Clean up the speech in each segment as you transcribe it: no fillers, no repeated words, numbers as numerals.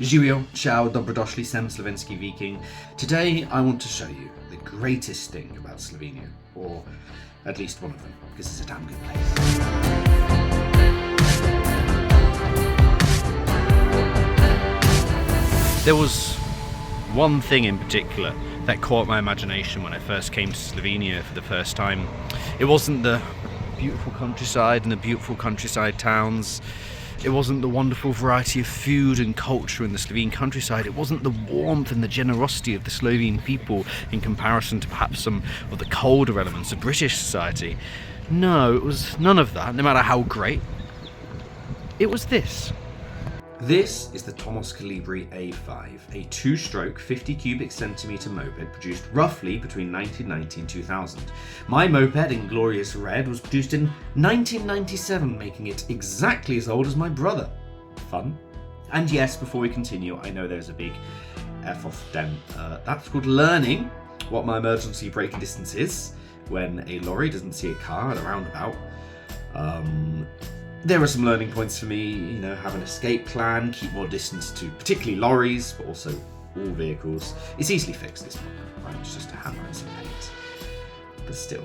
Živijo, ciao, dobrodošli, sem slovenski Viking. Today I want to show you the greatest thing about Slovenia, or at least one of them, because it's a damn good place. There was one thing in particular that caught my imagination when I first came to Slovenia for the first time. It wasn't the beautiful countryside and the beautiful countryside towns. It wasn't the wonderful variety of food and culture in the Slovene countryside. It wasn't the warmth and the generosity of the Slovene people in comparison to perhaps some of the colder elements of British society. No, it was none of that, no matter how great. It was this. This is the Tomos Colibri A5, a two-stroke 50 cubic centimetre moped produced roughly between 1990 and 2000. My moped in glorious red was produced in 1997, making it exactly as old as my brother. Fun? And yes, before we continue, I know there's a big F off dem. That's called learning what my emergency braking distance is when a lorry doesn't see a car at a roundabout. There are some learning points for me, have an escape plan, keep more distance to particularly lorries, but also all vehicles. It's easily fixed, this one, right? It's just a hammer and some paint. But still,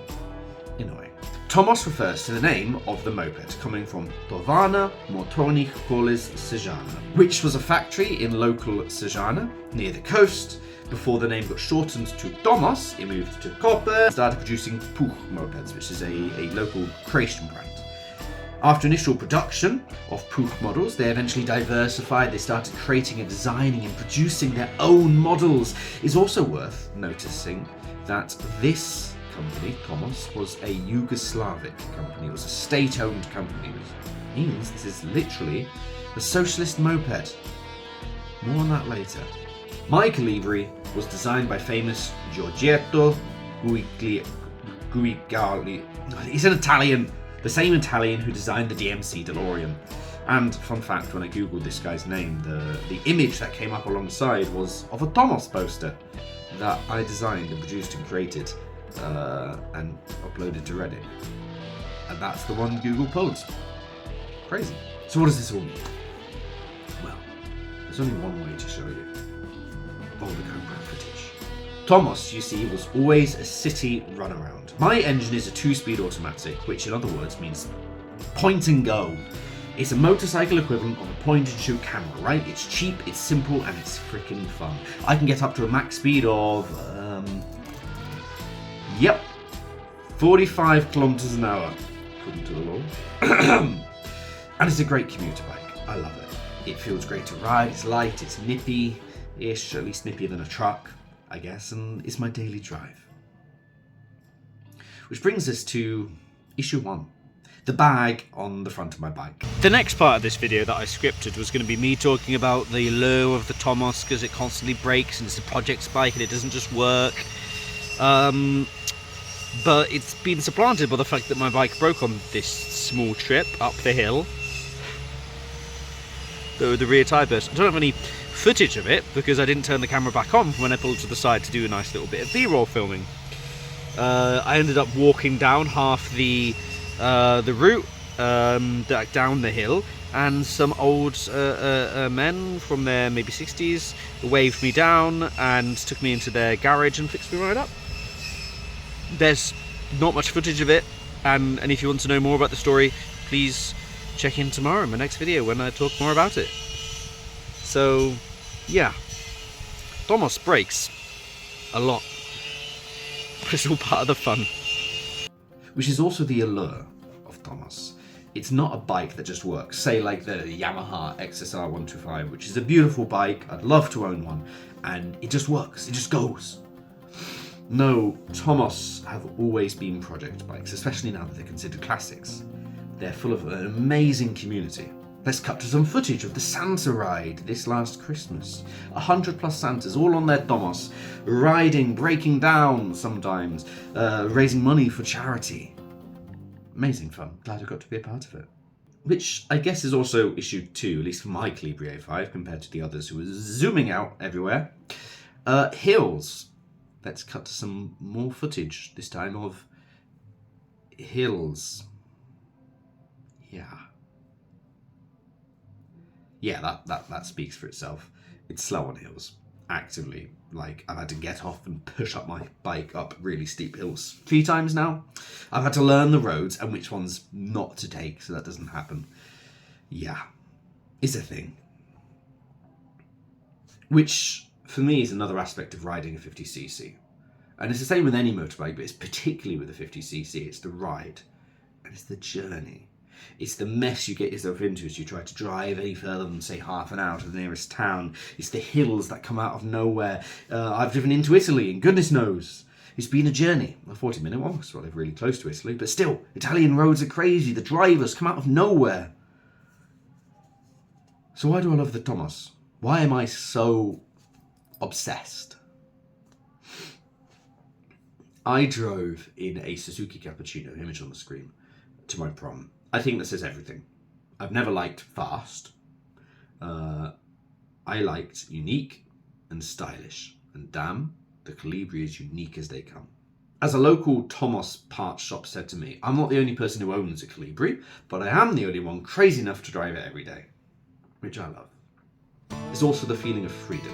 annoying. Tomos refers to the name of the moped, coming from Tovarna Motornih Koles Sežana, which was a factory in local Sežana, near the coast. Before the name got shortened to Tomos, it moved to Koper and started producing Puch mopeds, which is a local Croatian brand. After initial production of Puch models, they eventually diversified. They started creating and designing and producing their own models. It's also worth noticing that this company, Tomos, was a Yugoslavic company. It was a state-owned company, which means this is literally a socialist moped. More on that later. My Colibri was designed by famous Giorgetto Giugiaro. He's an Italian. The same Italian who designed the DMC DeLorean. And fun fact, when I googled this guy's name, the image that came up alongside was of a Tomos poster that I designed and produced and created and uploaded to Reddit. And that's the one Google pulled. Crazy. So what does this all mean? Well, there's only one way to show you all the Cobra footage. Tomos, you see, was always a city runaround. My engine is a 2-speed automatic, which in other words means point and go. It's a motorcycle equivalent of a point and shoot camera, right? It's cheap, it's simple, and it's freaking fun. I can get up to a max speed of, 45 kilometers an hour, according to the law. And it's a great commuter bike. I love it. It feels great to ride, it's light, it's nippy-ish, at least nippier than a truck, I guess, and it's my daily drive. Which brings us to issue 1, the bag on the front of my bike. The next part of this video that I scripted was going to be me talking about the allure of the Tomos, because it constantly breaks and it's a project bike and it doesn't just work. But it's been supplanted by the fact that my bike broke on this small trip up the hill. The rear tyre burst. I don't have any footage of it because I didn't turn the camera back on when I pulled to the side to do a nice little bit of B-roll filming. I ended up walking down half the route down the hill, and some old men from their maybe 60s waved me down and took me into their garage and fixed me right up. There's not much footage of it, and if you want to know more about the story, please check in tomorrow in my next video when I talk more about it. So yeah, Tomos breaks a lot. But it's all part of the fun. Which is also the allure of Tomos. It's not a bike that just works, say like the Yamaha XSR 125, which is a beautiful bike, I'd love to own one, and it just works, it just goes. No, Tomos have always been project bikes, especially now that they're considered classics. They're full of an amazing community. Let's cut to some footage of the Santa ride this last Christmas. 100+ Santas, all on their Tomos, riding, breaking down sometimes, raising money for charity. Amazing fun. Glad I got to be a part of it. Which I guess is also issue 2, at least for my Colibri A5, compared to the others who were zooming out everywhere. Hills. Let's cut to some more footage, this time of hills. Yeah, that speaks for itself. It's slow on hills, actively. Like, I've had to get off and push up my bike up really steep hills 3 times now. I've had to learn the roads and which ones not to take so that doesn't happen. Yeah, it's a thing. Which, for me, is another aspect of riding a 50cc. And it's the same with any motorbike, but it's particularly with a 50cc. It's the ride and it's the journey. It's the mess you get yourself into as you try to drive any further than, say, half an hour to the nearest town. It's the hills that come out of nowhere. I've driven into Italy, and goodness knows, it's been a journey. A 40-minute one, because I live really close to Italy. But still, Italian roads are crazy. The drivers come out of nowhere. So why do I love the Tomos? Why am I so obsessed? I drove in a Suzuki Cappuccino, image on the screen, to my prom. I think that says everything. I've never liked fast. I liked unique and stylish. And damn, the Colibri is unique as they come. As a local Tomos parts shop said to me, I'm not the only person who owns a Colibri, but I am the only one crazy enough to drive it every day. Which I love. It's also the feeling of freedom.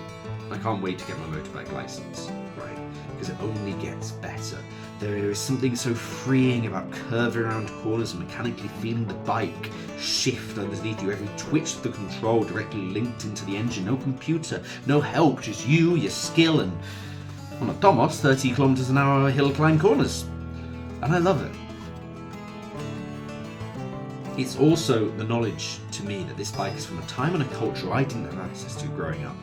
I can't wait to get my motorbike license, right? Because it only gets better. There is something so freeing about curving around corners and mechanically feeling the bike shift underneath you. Every twitch of the control directly linked into the engine. No computer, no help, just you, your skill, and on a Tomos, 30 kilometers an hour hill climb corners. And I love it. It's also the knowledge to me that this bike is from a time and a culture I didn't have access to growing up.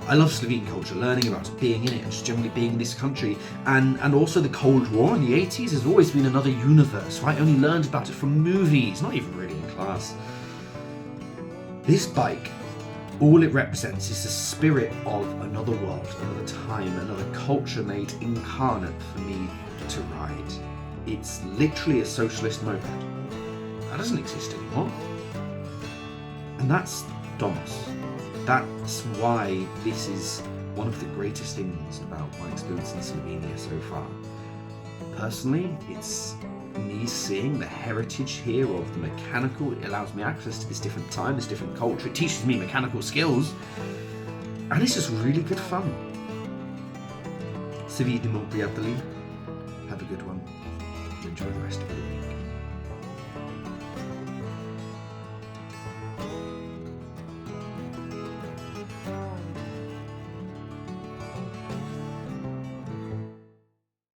I love Slovene culture, learning about it, being in it, and just generally being in this country. And also the Cold War in the 80s has always been another universe, right? I only learned about it from movies, not even really in class. This bike, all it represents is the spirit of another world, another time, another culture made incarnate for me to ride. It's literally a socialist moped. That doesn't exist anymore. And that's Tomos. That's why this is one of the greatest things about my experience in Slovenia so far. Personally, it's me seeing the heritage here of the mechanical. It allows me access to this different time, this different culture. It teaches me mechanical skills. And it's just really good fun. Se vidimo, prijatelji. Have a good one. Enjoy the rest of it.